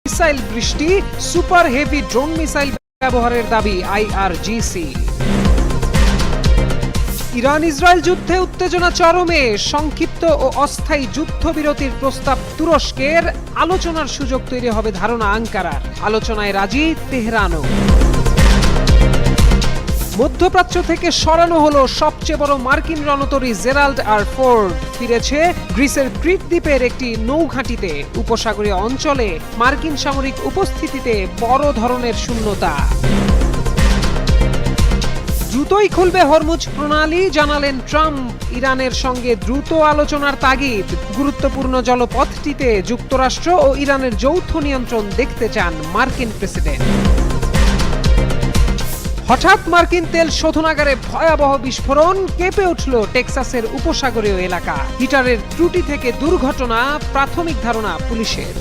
Missile বৃষ্টি, super heavy drone missile ব্যবহারের দাবি আইআরজিসি। ইরান ইসরায়েল যুদ্ধে উত্তেজনা চরমে, সংক্ষিপ্ত ও অস্থায়ী যুদ্ধবিরতির প্রস্তাব তুরস্কের, আলোচনার সুযোগ তৈরি হবে ধারণা আঙ্কারার, আলোচনায় রাজি তেহরানও। মধ্যপ্রাচ্য থেকে সরানো হলো সবচেয়ে বড় মার্কিন রণতরী জেরাল্ড আর ফোর্ড, ফিরেছে গ্রিসের ক্রিট দ্বীপের একটি নৌঘাঁটিতে। উপসাগরীয় অঞ্চলে মার্কিন সামরিক উপস্থিতিতে বড় ধরনের শূন্যতা। দ্রুতই খুলবে হরমুজ প্রণালী, জানালেন ট্রাম্প। ইরানের সঙ্গে দ্রুত আলোচনার তাগিদ। গুরুত্বপূর্ণ জলপথটিতে যুক্তরাষ্ট্র ও ইরানের যৌথ নিয়ন্ত্রণ দেখতে চান মার্কিন প্রেসিডেন্ট। হঠাৎ মার্কিন তেল শোধনাগারে ভয়াবহ বিস্ফোরণ, কেঁপে উঠল টেক্সাসের উপসাগরীয় এলাকা। হিটারের ত্রুটি থেকে দুর্ঘটনা, প্রাথমিক ধারণা পুলিশের।